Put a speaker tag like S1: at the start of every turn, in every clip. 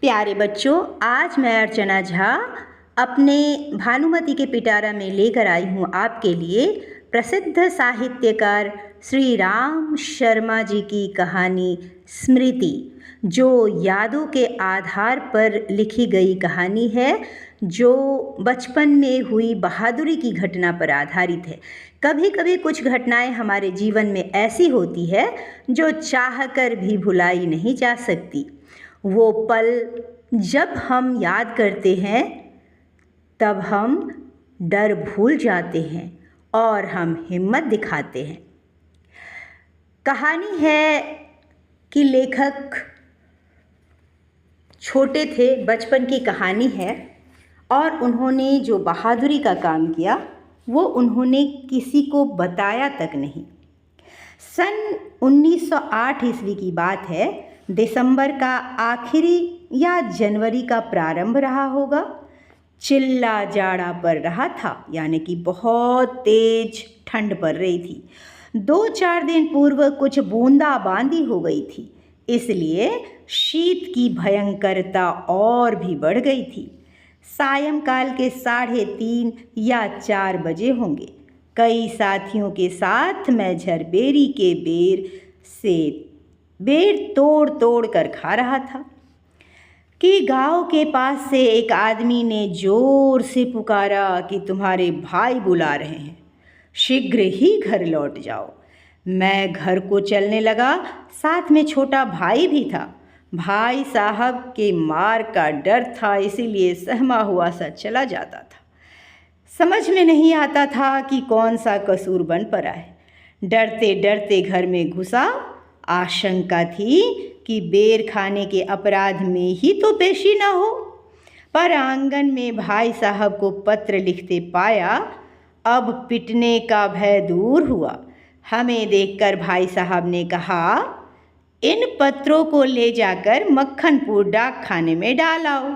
S1: प्यारे बच्चों, आज मैं अर्चना झा अपने भानुमति के पिटारा में लेकर आई हूँ आपके लिए प्रसिद्ध साहित्यकार श्री राम शर्मा जी की कहानी स्मृति, जो यादों के आधार पर लिखी गई कहानी है, जो बचपन में हुई बहादुरी की घटना पर आधारित है। कभी कभी कुछ घटनाएं हमारे जीवन में ऐसी होती है जो चाहकर भी भुलाई नहीं जा सकती। वो पल जब हम याद करते हैं तब हम डर भूल जाते हैं और हम हिम्मत दिखाते हैं। कहानी है कि लेखक छोटे थे, बचपन की कहानी है, और उन्होंने जो बहादुरी का काम किया वो उन्होंने किसी को बताया तक नहीं। सन 1908 ईस्वी की बात है। दिसंबर का आखिरी या जनवरी का प्रारंभ रहा होगा। चिल्ला जाड़ा पड़ रहा था, यानी कि बहुत तेज ठंड पड़ रही थी। 2-4 दिन पूर्व कुछ बूंदाबांदी हो गई थी, इसलिए शीत की भयंकरता और भी बढ़ गई थी। सायंकाल के 3:30 या 4 बजे होंगे। कई साथियों के साथ मैं झरबेरी के बेर तोड़ तोड़ कर खा रहा था कि गांव के पास से एक आदमी ने जोर से पुकारा कि तुम्हारे भाई बुला रहे हैं, शीघ्र ही घर लौट जाओ। मैं घर को चलने लगा, साथ में छोटा भाई भी था। भाई साहब के मार का डर था, इसीलिए सहमा हुआ सा चला जाता था। समझ में नहीं आता था कि कौन सा कसूर बन पड़ा है। डरते डरते घर में घुसा। आशंका थी कि बेर खाने के अपराध में ही तो पेशी न हो, पर आंगन में भाई साहब को पत्र लिखते पाया। अब पिटने का भय दूर हुआ। हमें देखकर भाई साहब ने कहा, इन पत्रों को ले जाकर मक्खनपुर डाक खाने में डाल आओ।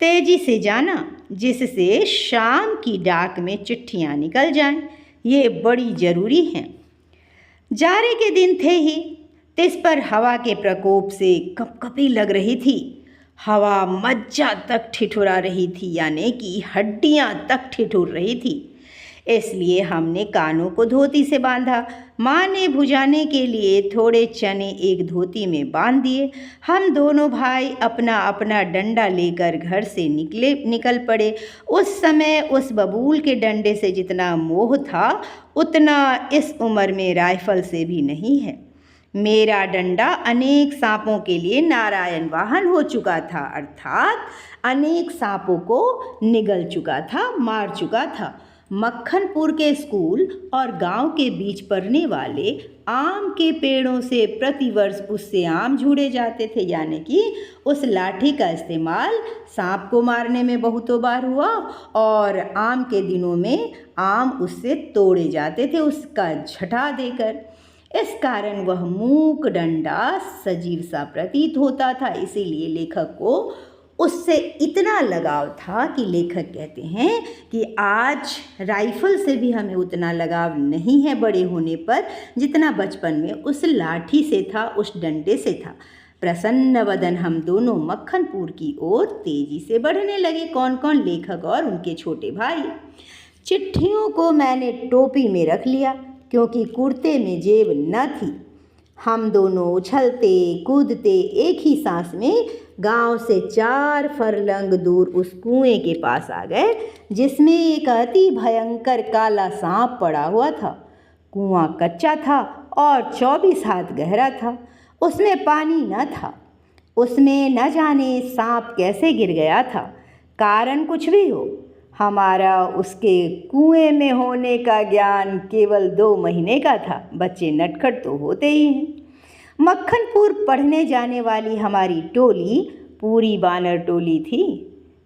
S1: तेजी से जाना, जिससे शाम की डाक में चिट्ठियाँ निकल जाएं। ये बड़ी ज़रूरी हैं। जाड़े के दिन थे ही, इस पर हवा के प्रकोप से कपकपी लग रही थी। हवा मज्जा तक ठिठुरा रही थी, यानी कि हड्डियां तक ठिठुर रही थी। इसलिए हमने कानों को धोती से बांधा। माँ ने भुजाने के लिए थोड़े चने एक धोती में बांध दिए। हम दोनों भाई अपना अपना डंडा लेकर घर से निकल पड़े। उस समय उस बबूल के डंडे से जितना मोह था, उतना इस उम्र में राइफल से भी नहीं है। मेरा डंडा अनेक सांपों के लिए नारायण वाहन हो चुका था, अर्थात अनेक सांपों को निगल चुका था, मार चुका था। मक्खनपुर के स्कूल और गांव के बीच पड़ने वाले आम के पेड़ों से प्रतिवर्ष उससे आम झूड़े जाते थे, यानी कि उस लाठी का इस्तेमाल सांप को मारने में बहुतों बार हुआ, और आम के दिनों में आम उससे तोड़े जाते थे, उसका झटा देकर। इस कारण वह मूक डंडा सजीव सा प्रतीत होता था। इसीलिए लेखक को उससे इतना लगाव था कि लेखक कहते हैं कि आज राइफल से भी हमें उतना लगाव नहीं है बड़े होने पर, जितना बचपन में उस लाठी से था, उस डंडे से था। प्रसन्न वदन हम दोनों मक्खनपुर की ओर तेजी से बढ़ने लगे। कौन कौन? लेखक और उनके छोटे भाई। चिट्ठियों को मैंने टोपी में रख लिया, क्योंकि कुर्ते में जेब न थी। हम दोनों उछलते कूदते एक ही सांस में गांव से 4 फरलंग दूर उस कुएं के पास आ गए, जिसमें एक अति भयंकर काला सांप पड़ा हुआ था। कुआं कच्चा था और 24 हाथ गहरा था। उसमें पानी न था। उसमें न जाने सांप कैसे गिर गया था। कारण कुछ भी हो, हमारा उसके कुएं में होने का ज्ञान केवल 2 महीने का था। बच्चे नटखट तो होते ही हैं। मक्खनपुर पढ़ने जाने वाली हमारी टोली पूरी बानर टोली थी।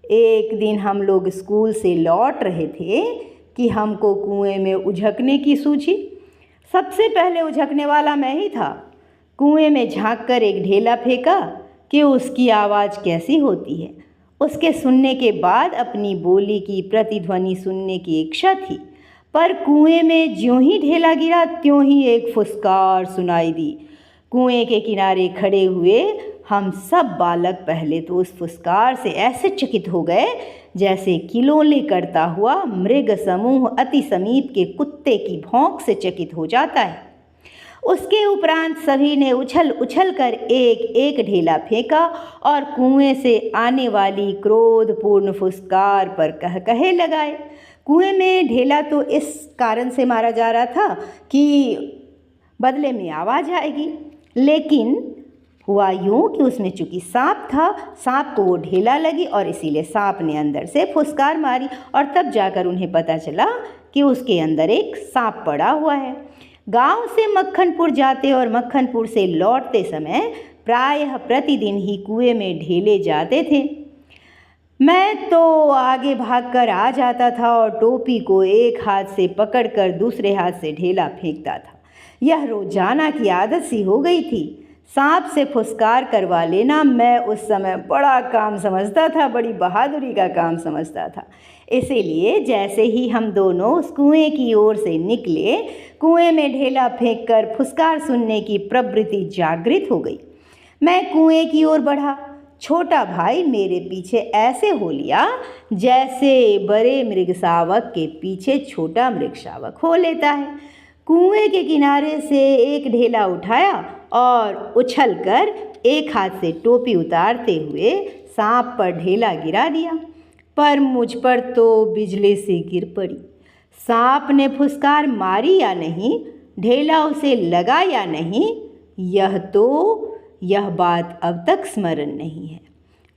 S1: एक दिन हम लोग स्कूल से लौट रहे थे कि हमको कुएं में उझकने की सूझी। सबसे पहले उझकने वाला मैं ही था। कुएं में झांककर एक ढेला फेंका कि उसकी आवाज़ कैसी होती है। उसके सुनने के बाद अपनी बोली की प्रतिध्वनि सुनने की इच्छा थी, पर कुएं में ज्यों ही ढेला गिरा त्यों ही एक फुसकार सुनाई दी। कुएं के किनारे खड़े हुए हम सब बालक पहले तो उस फुसकार से ऐसे चकित हो गए जैसे किलोले करता हुआ मृग समूह अति समीप के कुत्ते की भौंक से चकित हो जाता है। उसके उपरांत सभी ने उछल उछल कर एक एक ढेला फेंका और कुएं से आने वाली क्रोधपूर्ण फुसकार पर कहे लगाए। कुएं में ढेला तो इस कारण से मारा जा रहा था कि बदले में आवाज़ आएगी, लेकिन हुआ यूँ कि उसमें चूंकि सांप था, सांप को वो ढेला लगी और इसीलिए सांप ने अंदर से फुसकार मारी और तब जाकर उन्हें पता चला कि उसके अंदर एक सांप पड़ा हुआ है। गांव से मक्खनपुर जाते और मक्खनपुर से लौटते समय प्रायः प्रतिदिन ही कुएं में ढेले जाते थे। मैं तो आगे भागकर आ जाता था और टोपी को एक हाथ से पकड़कर दूसरे हाथ से ढेला फेंकता था। यह रोजाना की आदत सी हो गई थी। सांप से फुसकार करवा लेना मैं उस समय बड़ा काम समझता था, बड़ी बहादुरी का काम समझता था। इसीलिए जैसे ही हम दोनों उस कुएं की ओर से निकले, कुएं में ढेला फेंककर फुसकार सुनने की प्रवृत्ति जागृत हो गई। मैं कुएं की ओर बढ़ा। छोटा भाई मेरे पीछे ऐसे हो लिया जैसे बड़े मृगशावक के पीछे छोटा मृगशावक हो लेता है। कुएं के किनारे से एक ढेला उठाया और उछलकर एक हाथ से टोपी उतारते हुए सांप पर ढेला गिरा दिया, पर मुझ पर तो बिजली से गिर पड़ी। सांप ने फुसकार मारी या नहीं, ढेला उसे लगा या नहीं, यह बात अब तक स्मरण नहीं है।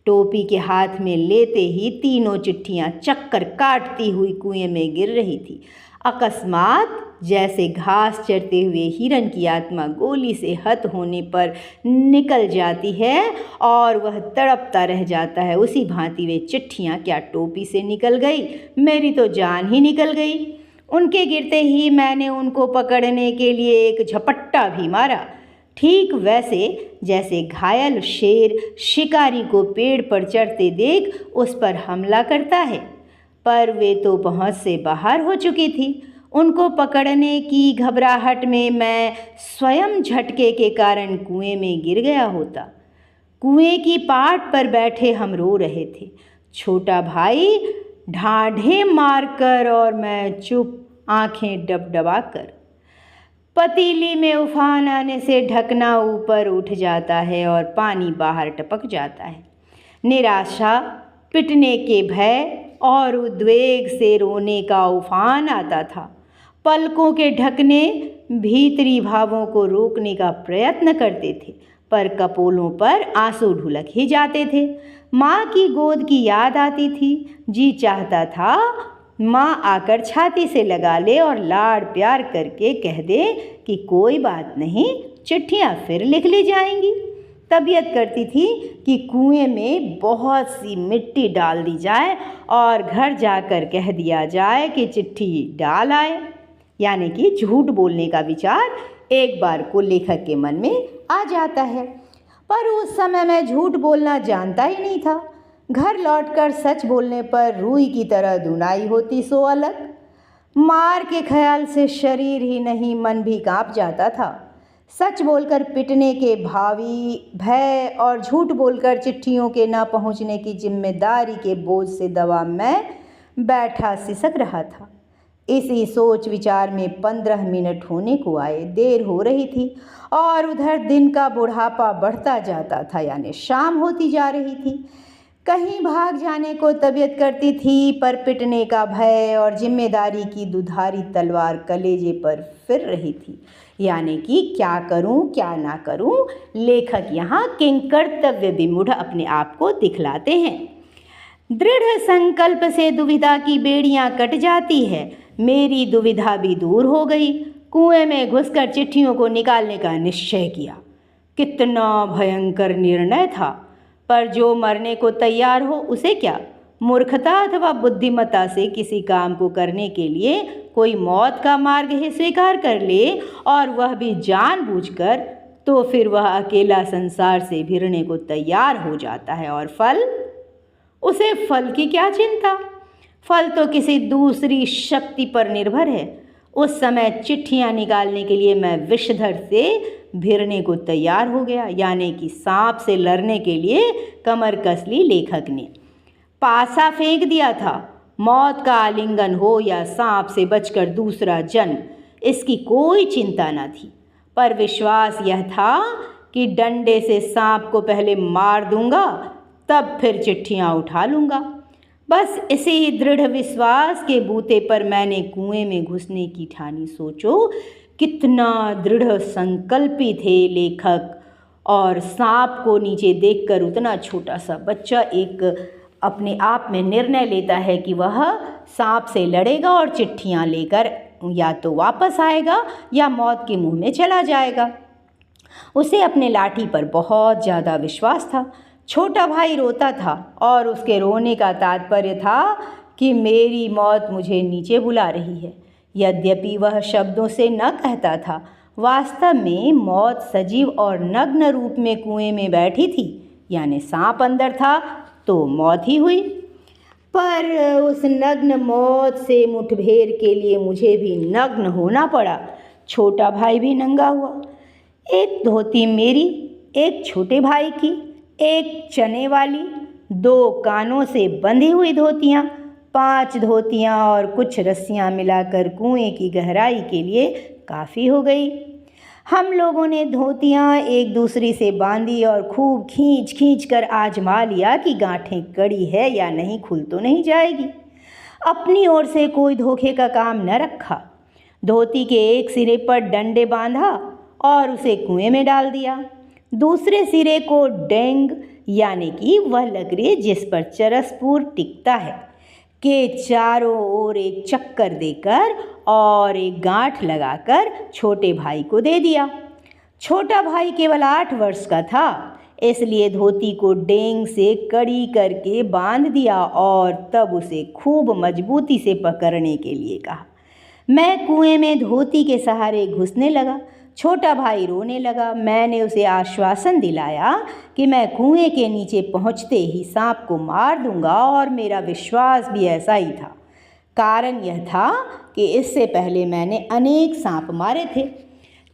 S1: टोपी के हाथ में लेते ही तीनों चिट्ठियां चक्कर काटती हुई कुएं में गिर रही थी। अकस्मात जैसे घास चरते हुए हिरन की आत्मा गोली से हत होने पर निकल जाती है और वह तड़पता रह जाता है, उसी भांति वे चिट्ठियां क्या टोपी से निकल गई, मेरी तो जान ही निकल गई। उनके गिरते ही मैंने उनको पकड़ने के लिए एक झपट्टा भी मारा, ठीक वैसे जैसे घायल शेर शिकारी को पेड़ पर चढ़ते देख उस पर हमला करता है। पर वे तो पहुंच से बाहर हो चुकी थी। उनको पकड़ने की घबराहट में मैं स्वयं झटके के कारण कुएं में गिर गया होता। कुएं की पाट पर बैठे हम रो रहे थे, छोटा भाई ढाढ़े मारकर और मैं चुप, आंखें डबडबाकर। पतीली में उफान आने से ढकना ऊपर उठ जाता है और पानी बाहर टपक जाता है। निराशा, पिटने के भय और उद्वेग से रोने का उफान आता था। पलकों के ढकने भीतरी भावों को रोकने का प्रयत्न करते थे, पर कपोलों पर आंसू ढुलक ही जाते थे। माँ की गोद की याद आती थी। जी चाहता था माँ आकर छाती से लगा ले और लाड़ प्यार करके कह दे कि कोई बात नहीं, चिट्ठियाँ फिर लिख ली जाएंगी। तबीयत करती थी कि कुएं में बहुत सी मिट्टी डाल दी जाए और घर जाकर कह दिया जाए कि चिट्ठी डाल आए। यानी कि झूठ बोलने का विचार एक बार को लेखक के मन में आ जाता है, पर उस समय मैं झूठ बोलना जानता ही नहीं था। घर लौटकर सच बोलने पर रूई की तरह धुनाई होती सो अलग। मार के ख्याल से शरीर ही नहीं मन भी कांप जाता था। सच बोलकर पिटने के भावी भय और झूठ बोलकर चिट्ठियों के न पहुंचने की जिम्मेदारी के बोझ से दबा मैं बैठा सिसक रहा था। इसी सोच विचार में 15 मिनट होने को आए। देर हो रही थी और उधर दिन का बुढ़ापा बढ़ता जाता था, यानी शाम होती जा रही थी। कहीं भाग जाने को तबीयत करती थी, पर पिटने का भय और जिम्मेदारी की दुधारी तलवार कलेजे पर फिर रही थी। यानी कि क्या करूं क्या ना करूं, लेखक यहाँ किंकर्तव्य विमूढ़ अपने आप को दिखलाते हैं। दृढ़ संकल्प से दुविधा की बेड़ियां कट जाती है। मेरी दुविधा भी दूर हो गई। कुएं में घुसकर चिट्ठियों को निकालने का निश्चय किया। कितना भयंकर निर्णय था, पर जो मरने को तैयार हो उसे क्या। मूर्खता अथवा बुद्धिमत्ता से किसी काम को करने के लिए कोई मौत का मार्ग ही स्वीकार कर ले और वह भी जानबूझकर, तो फिर वह अकेला संसार से भिड़ने को तैयार हो जाता है। और फल, उसे फल की क्या चिंता। फल तो किसी दूसरी शक्ति पर निर्भर है। उस समय चिट्ठियाँ निकालने के लिए मैं विषधर से भिड़ने को तैयार हो गया, यानी कि सांप से लड़ने के लिए कमर कस ली लेखक ने। पासा फेंक दिया था। मौत का आलिंगन हो या सांप से बचकर दूसरा जन्म, इसकी कोई चिंता न थी। पर विश्वास यह था कि डंडे से सांप को पहले मार दूंगा, तब फिर चिट्ठियाँ उठा लूँगा। बस इसी दृढ़ विश्वास के बूते पर मैंने कुएं में घुसने की ठानी। सोचो कितना दृढ़ संकल्पी थे लेखक। और सांप को नीचे देखकर उतना छोटा सा बच्चा एक अपने आप में निर्णय लेता है कि वह सांप से लड़ेगा और चिट्ठियाँ लेकर या तो वापस आएगा या मौत के मुंह में चला जाएगा। उसे अपने लाठी पर बहुत ज़्यादा विश्वास था। छोटा भाई रोता था और उसके रोने का तात्पर्य था कि मेरी मौत मुझे नीचे बुला रही है। यद्यपि वह शब्दों से न कहता था, वास्तव में मौत सजीव और नग्न रूप में कुएं में बैठी थी, यानी सांप अंदर था तो मौत ही हुई। पर उस नग्न मौत से मुठभेड़ के लिए मुझे भी नग्न होना पड़ा। छोटा भाई भी नंगा हुआ। एक धोती मेरी, एक छोटे भाई की, एक चने वाली, 2 कानों से बंधी हुई धोतियाँ, 5 धोतियाँ और कुछ रस्सियाँ मिलाकर कुएं की गहराई के लिए काफ़ी हो गई। हम लोगों ने धोतियाँ एक दूसरी से बांधी और खूब खींच खींच कर आजमा लिया कि गांठें कड़ी है या नहीं, खुल तो नहीं जाएगी। अपनी ओर से कोई धोखे का काम न रखा। धोती के एक सिरे पर डंडे बांधा और उसे कुएं में डाल दिया। दूसरे सिरे को डेंग, यानी कि वह लकड़ी जिस पर चरसपुर टिकता है, के चारों ओर एक चक्कर देकर और एक गांठ लगाकर छोटे भाई को दे दिया। छोटा भाई केवल 8 वर्ष का था, इसलिए धोती को डेंग से कड़ी करके बांध दिया और तब उसे खूब मजबूती से पकड़ने के लिए कहा। मैं कुएं में धोती के सहारे घुसने लगा। छोटा भाई रोने लगा। मैंने उसे आश्वासन दिलाया कि मैं कुएं के नीचे पहुंचते ही सांप को मार दूंगा, और मेरा विश्वास भी ऐसा ही था। कारण यह था कि इससे पहले मैंने अनेक सांप मारे थे।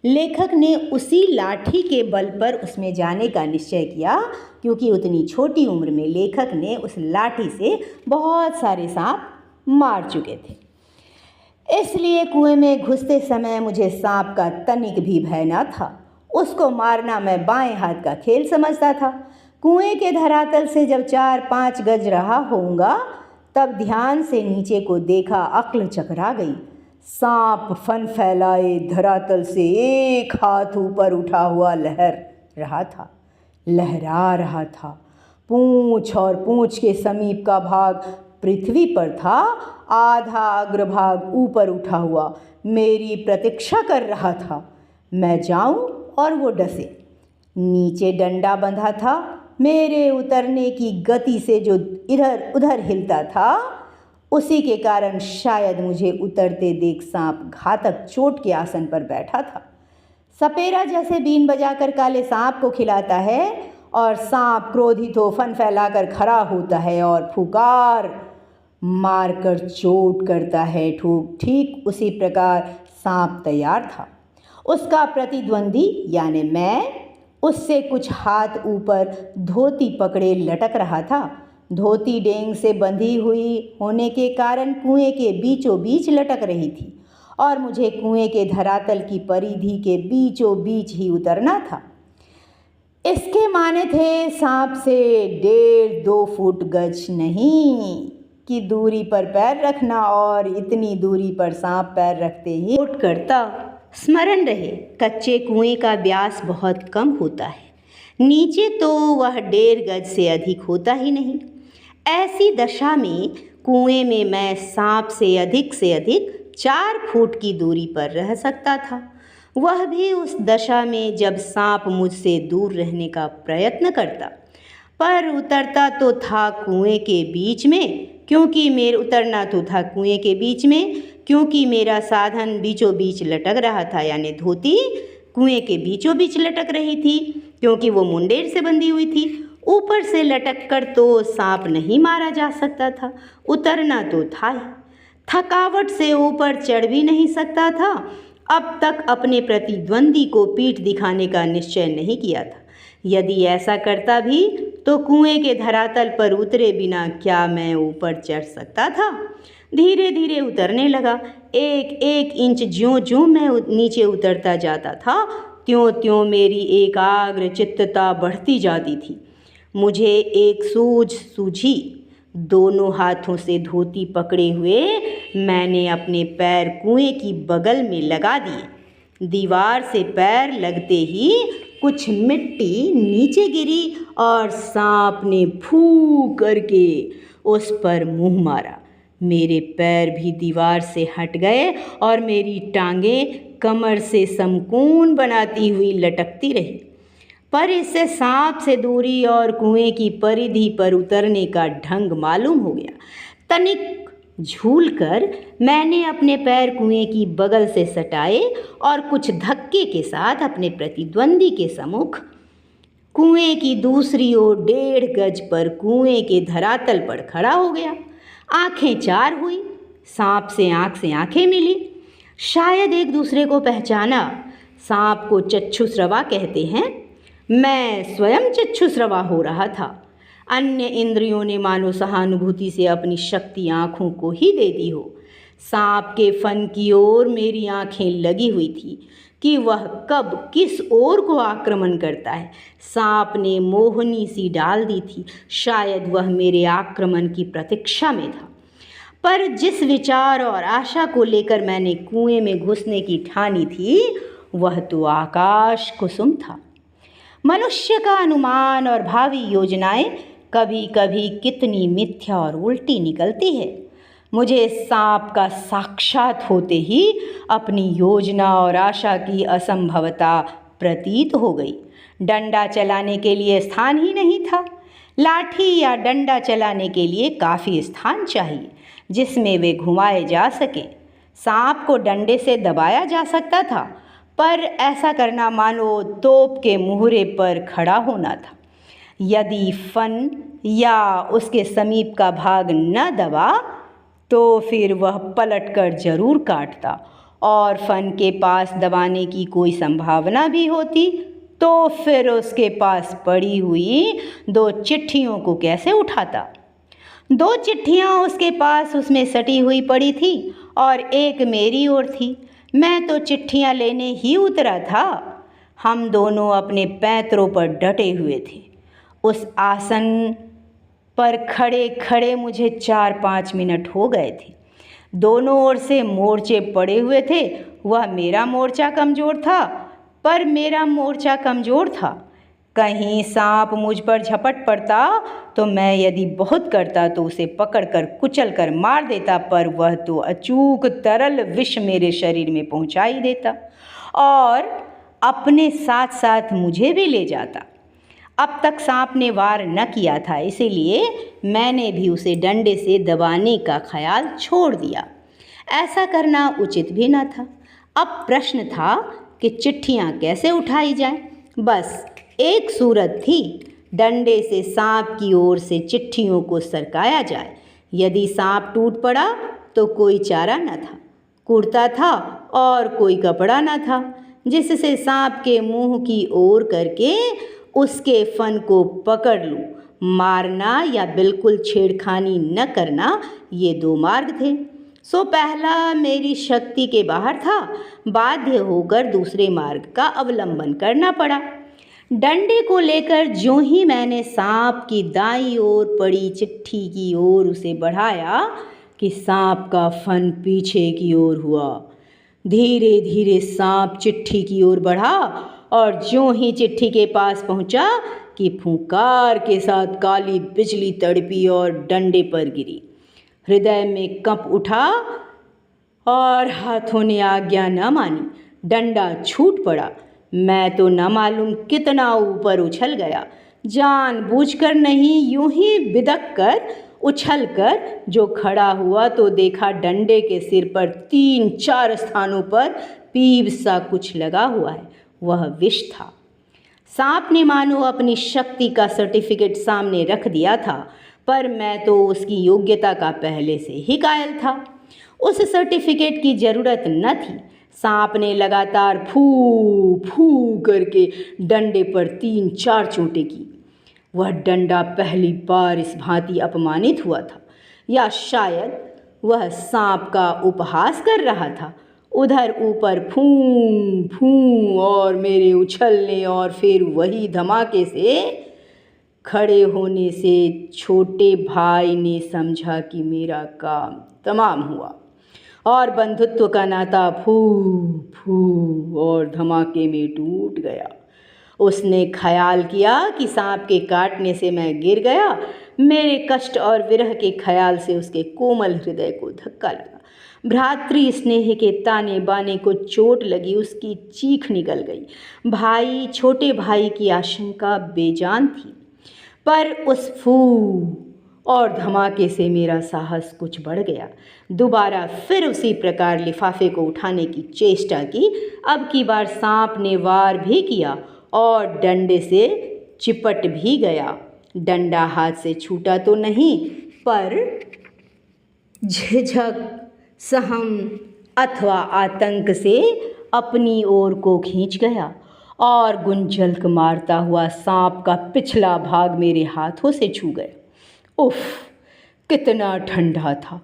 S1: लेखक ने उसी लाठी के बल पर उसमें जाने का निश्चय किया, क्योंकि उतनी छोटी उम्र में लेखक ने उस लाठी से बहुत सारे सांप मार चुके थे। इसलिए कुएं में घुसते समय मुझे सांप का तनिक भी भय न था। उसको मारना मैं बाएं हाथ का खेल समझता था। कुएं के धरातल से जब 4-5 गज रहा होऊंगा, तब ध्यान से नीचे को देखा। अक्ल चकरा गई। सांप फन फैलाए धरातल से एक हाथ ऊपर उठा हुआ लहरा रहा था। पूंछ और पूंछ के समीप का भाग पृथ्वी पर था, आधा अग्रभाग ऊपर उठा हुआ मेरी प्रतीक्षा कर रहा था। मैं जाऊं और वो डसे। नीचे डंडा बंधा था। मेरे उतरने की गति से जो इधर उधर हिलता था, उसी के कारण शायद मुझे उतरते देख सांप घातक चोट के आसन पर बैठा था। सपेरा जैसे बीन बजाकर काले सांप को खिलाता है, और सांप क्रोधित हो फन फैलाकर खड़ा होता है और फुकार मारकर चोट करता है, ठीक उसी प्रकार सांप तैयार था। उसका प्रतिद्वंदी यानी मैं उससे कुछ हाथ ऊपर धोती पकड़े लटक रहा था। धोती डेंग से बंधी हुई होने के कारण कुएं के बीचों बीच लटक रही थी, और मुझे कुएं के धरातल की परिधि के बीचों बीच ही उतरना था। इसके माने थे सांप से 1.5-2 फुट गज नहीं की दूरी पर पैर रखना, और इतनी दूरी पर सांप पैर रखते ही चोट करता। स्मरण रहे, कच्चे कुएं का व्यास बहुत कम होता है, नीचे तो वह 1.5 गज से अधिक होता ही नहीं। ऐसी दशा में कुएं में मैं सांप से अधिक 4 फुट की दूरी पर रह सकता था, वह भी उस दशा में जब सांप मुझसे दूर रहने का प्रयत्न करता। पर उतरता तो था कुएं के बीच में, क्योंकि क्योंकि मेरा साधन बीचों बीच लटक रहा था, यानी धोती कुएं के बीचों बीच लटक रही थी, क्योंकि वो मुंडेर से बंधी हुई थी। ऊपर से लटक कर तो सांप नहीं मारा जा सकता था, उतरना तो था ही। थकावट से ऊपर चढ़ भी नहीं सकता था। अब तक अपने प्रतिद्वंदी को पीठ दिखाने का निश्चय नहीं किया था। यदि ऐसा करता भी तो कुएं के धरातल पर उतरे बिना क्या मैं ऊपर चढ़ सकता था? धीरे धीरे उतरने लगा। एक एक इंच ज्यों ज्यों मैं नीचे उतरता जाता था त्यों त्यों मेरी एकाग्र चित्तता बढ़ती जाती थी। मुझे एक सूझ सूझी। दोनों हाथों से धोती पकड़े हुए मैंने अपने पैर कुएं की बगल में लगा दिए। दीवार से पैर लगते ही कुछ मिट्टी नीचे गिरी और सांप ने फू करके उस पर मुंह मारा। मेरे पैर भी दीवार से हट गए और मेरी टांगें कमर से समकोण बनाती हुई लटकती रही। पर इससे सांप से दूरी और कुएं की परिधि पर उतरने का ढंग मालूम हो गया। तनिक झूलकर मैंने अपने पैर कुएं की बगल से सटाए और कुछ धक्के के साथ अपने प्रतिद्वंदी के सम्मुख कुएं की दूसरी ओर 1.5 गज पर कुएं के धरातल पर खड़ा हो गया। आंखें चार हुई। सांप से आंखें मिली। शायद एक दूसरे को पहचाना। सांप को चक्षुस्रवा कहते हैं। मैं स्वयं चक्षुस्रवा हो रहा था। अन्य इंद्रियों ने मानो सहानुभूति से अपनी शक्ति आँखों को ही दे दी हो। सांप के फन की ओर मेरी आँखें लगी हुई थी कि वह कब किस ओर को आक्रमण करता है। सांप ने मोहनी सी डाल दी थी। शायद वह मेरे आक्रमण की प्रतीक्षा में था। पर जिस विचार और आशा को लेकर मैंने कुएं में घुसने की ठानी थी वह तो आकाश कुसुम था। मनुष्य का अनुमान और भावी योजनाएं कभी कभी कितनी मिथ्या और उल्टी निकलती है। मुझे सांप का साक्षात होते ही अपनी योजना और आशा की असंभवता प्रतीत हो गई। डंडा चलाने के लिए स्थान ही नहीं था। लाठी या डंडा चलाने के लिए काफ़ी स्थान चाहिए जिसमें वे घुमाए जा सकें। सांप को डंडे से दबाया जा सकता था, पर ऐसा करना मानो तोप के मुहरे पर खड़ा होना था। यदि फन या उसके समीप का भाग न दबा तो फिर वह पलटकर जरूर काटता, और फन के पास दबाने की कोई संभावना भी होती तो फिर उसके पास पड़ी हुई 2 चिट्ठियों को कैसे उठाता। 2 चिट्ठियाँ उसके पास उसमें सटी हुई पड़ी थी और एक मेरी ओर थी। मैं तो चिट्ठियाँ लेने ही उतरा था। हम दोनों अपने पैंतरों पर डटे हुए थे। उस आसन पर खड़े खड़े मुझे 4-5 मिनट हो गए थे। दोनों ओर से मोर्चे पड़े हुए थे। वह मेरा मोर्चा कमज़ोर था, पर मेरा मोर्चा कमज़ोर था। कहीं सांप मुझ पर झपट पड़ता तो मैं यदि बहुत करता तो उसे पकड़कर कुचल कर मार देता, पर वह तो अचूक तरल विष मेरे शरीर में पहुंचा ही देता और अपने साथ साथ मुझे भी ले जाता। अब तक सांप ने वार न किया था, इसीलिए मैंने भी उसे डंडे से दबाने का ख्याल छोड़ दिया। ऐसा करना उचित भी न था। अब प्रश्न था कि चिट्ठियाँ कैसे उठाई जाएं। बस एक सूरत थी, डंडे से सांप की ओर से चिट्ठियों को सरकाया जाए। यदि सांप टूट पड़ा तो कोई चारा न था। कुर्ता था और कोई कपड़ा न था जिससे सांप के मुंह की ओर करके उसके फन को पकड़ लूं। मारना या बिल्कुल छेड़खानी न करना, ये 2 मार्ग थे। सो पहला मेरी शक्ति के बाहर था। बाध्य होकर दूसरे मार्ग का अवलंबन करना पड़ा। डंडे को लेकर ज्यों ही मैंने सांप की दाईं ओर पड़ी चिट्ठी की ओर उसे बढ़ाया कि सांप का फन पीछे की ओर हुआ। धीरे धीरे सांप चिट्ठी की ओर बढ़ा और ज्यों ही चिट्ठी के पास पहुंचा कि फूंकार के साथ काली बिजली तड़पी और डंडे पर गिरी। हृदय में कंप उठा और हाथों ने आज्ञा न मानी। डंडा छूट पड़ा। मैं तो न मालूम कितना ऊपर उछल गया। जानबूझकर नहीं, यूं ही बिदक कर उछल कर जो खड़ा हुआ तो देखा डंडे के सिर पर 3-4 स्थानों पर पीप सा कुछ लगा हुआ है। वह विष था। सांप ने मानो अपनी शक्ति का सर्टिफिकेट सामने रख दिया था, पर मैं तो उसकी योग्यता का पहले से ही कायल था। उस सर्टिफिकेट की ज़रूरत न थी। सांप ने लगातार फू फू करके डंडे पर 3-4 चोटें की। वह डंडा पहली बार इस भांति अपमानित हुआ था, या शायद वह सांप का उपहास कर रहा था। उधर ऊपर फूं फूं और मेरे उछलने और फिर वही धमाके से खड़े होने से छोटे भाई ने समझा कि मेरा काम तमाम हुआ और बंधुत्व का नाता फू फू और धमाके में टूट गया। उसने ख्याल किया कि सांप के काटने से मैं गिर गया। मेरे कष्ट और विरह के ख्याल से उसके कोमल हृदय को धक्का लगा। भ्रातृ स्नेह के ताने बाने को चोट लगी, उसकी चीख निकल गई। भाई, छोटे भाई की आशंका बेजान थी, पर उस फू और धमाके से मेरा साहस कुछ बढ़ गया। दोबारा फिर उसी प्रकार लिफाफे को उठाने की चेष्टा की। अब की बार सांप ने वार भी किया और डंडे से चिपट भी गया। डंडा हाथ से छूटा तो नहीं, पर झिझक, सहम अथवा आतंक से अपनी ओर को खींच गया और गुंजल्क मारता हुआ सांप का पिछला भाग मेरे हाथों से छू गया। उफ, कितना ठंडा था।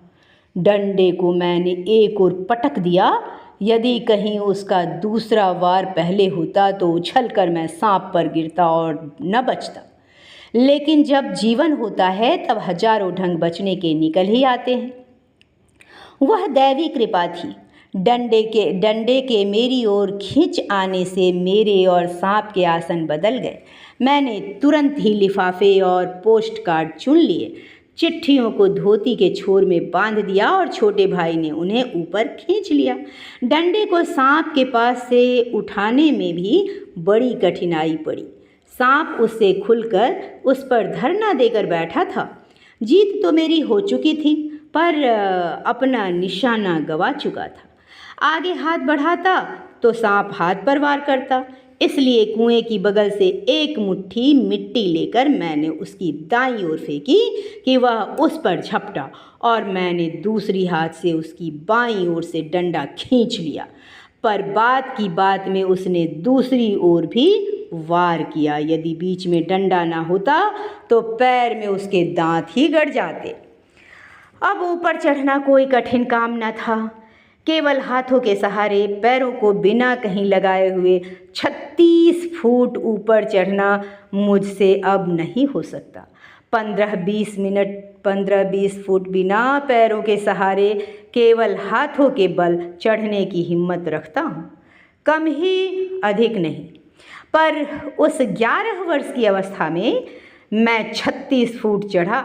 S1: डंडे को मैंने एक ओर पटक दिया। यदि कहीं उसका दूसरा वार पहले होता तो उछलकर मैं सांप पर गिरता और न बचता। लेकिन जब जीवन होता है तब हजारों ढंग बचने के निकल ही आते हैं। वह दैवी कृपा थी। डंडे के मेरी ओर खींच आने से मेरे और सांप के आसन बदल गए। मैंने तुरंत ही लिफाफे और पोस्ट कार्ड चुन लिए, चिट्ठियों को धोती के छोर में बांध दिया और छोटे भाई ने उन्हें ऊपर खींच लिया। डंडे को सांप के पास से उठाने में भी बड़ी कठिनाई पड़ी। सांप उससे खुलकर उस पर धरना देकर बैठा था। जीत तो मेरी हो चुकी थी, पर अपना निशाना गवा चुका था। आगे हाथ बढ़ाता तो सांप हाथ पर वार करता। इसलिए कुएं की बगल से एक मुट्ठी मिट्टी लेकर मैंने उसकी दाईं ओर फेंकी कि वह उस पर झपटा और मैंने दूसरी हाथ से उसकी बाईं ओर से डंडा खींच लिया। पर बात की बात में उसने दूसरी ओर भी वार किया। यदि बीच में डंडा ना होता तो पैर में उसके दांत ही गड़ जाते। अब ऊपर चढ़ना कोई कठिन काम न था। केवल हाथों के सहारे पैरों को बिना कहीं लगाए हुए 36 फुट ऊपर चढ़ना मुझसे अब नहीं हो सकता। 15-20 फुट बिना पैरों के सहारे केवल हाथों के बल चढ़ने की हिम्मत रखता हूँ। कम ही अधिक नहीं, पर उस 11 वर्ष की अवस्था में मैं 36 फुट चढ़ा।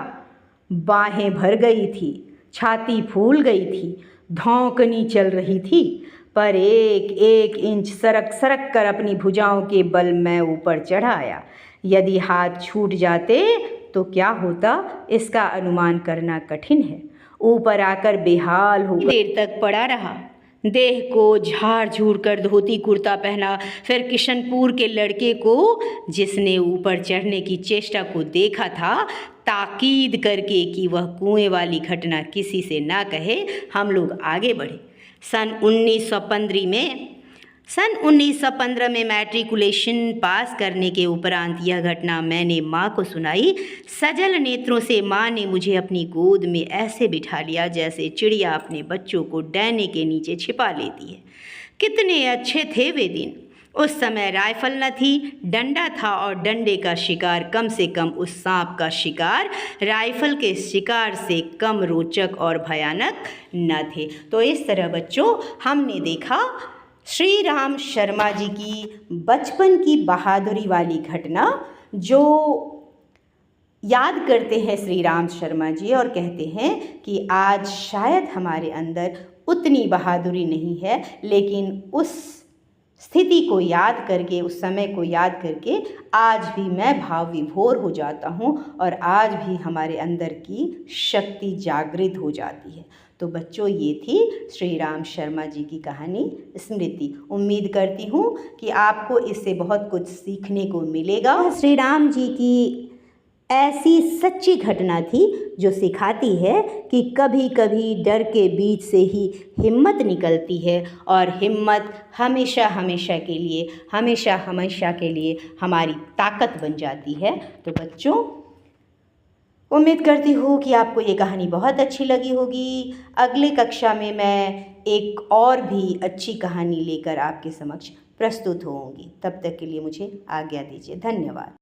S1: बाहें भर गई थी, छाती फूल गई थी, धौंकनी चल रही थी, पर एक एक इंच सरक सरक कर अपनी भुजाओं के बल मैं ऊपर चढ़ आया। यदि हाथ छूट जाते तो क्या होता, इसका अनुमान करना कठिन है। ऊपर आकर बेहाल हो देर तक पड़ा रहा। देह को झाड़ झूड़ कर धोती कुर्ता पहना। फिर किशनपुर के लड़के को, जिसने ऊपर चढ़ने की चेष्टा को देखा था, ताकीद करके कि वह कुएं वाली घटना किसी से ना कहे, हम लोग आगे बढ़े। सन 1915 में मैट्रिकुलेशन पास करने के उपरांत यह घटना मैंने माँ को सुनाई। सजल नेत्रों से माँ ने मुझे अपनी गोद में ऐसे बिठा लिया जैसे चिड़िया अपने बच्चों को डैने के नीचे छिपा लेती है। कितने अच्छे थे वे दिन। उस समय राइफल न थी, डंडा था, और डंडे का शिकार, कम से कम उस सांप का शिकार, राइफल के शिकार से कम रोचक और भयानक न थे। तो इस तरह बच्चों हमने देखा श्री राम शर्मा जी की बचपन की बहादुरी वाली घटना, जो याद करते हैं श्री राम शर्मा जी और कहते हैं कि आज शायद हमारे अंदर उतनी बहादुरी नहीं है, लेकिन उस स्थिति को याद करके, उस समय को याद करके आज भी मैं भाव विभोर हो जाता हूँ और आज भी हमारे अंदर की शक्ति जागृत हो जाती है। तो बच्चों, ये थी श्री राम शर्मा जी की कहानी स्मृति। उम्मीद करती हूँ कि आपको इससे बहुत कुछ सीखने को मिलेगा। श्री राम जी की ऐसी सच्ची घटना थी जो सिखाती है कि कभी कभी डर के बीच से ही हिम्मत निकलती है और हिम्मत हमेशा हमेशा के लिए हमारी ताकत बन जाती है। तो बच्चों, उम्मीद करती हूँ कि आपको ये कहानी बहुत अच्छी लगी होगी। अगले कक्षा में मैं एक और भी अच्छी कहानी लेकर आपके समक्ष प्रस्तुत होऊंगी। तब तक के लिए मुझे आज्ञा दीजिए। धन्यवाद।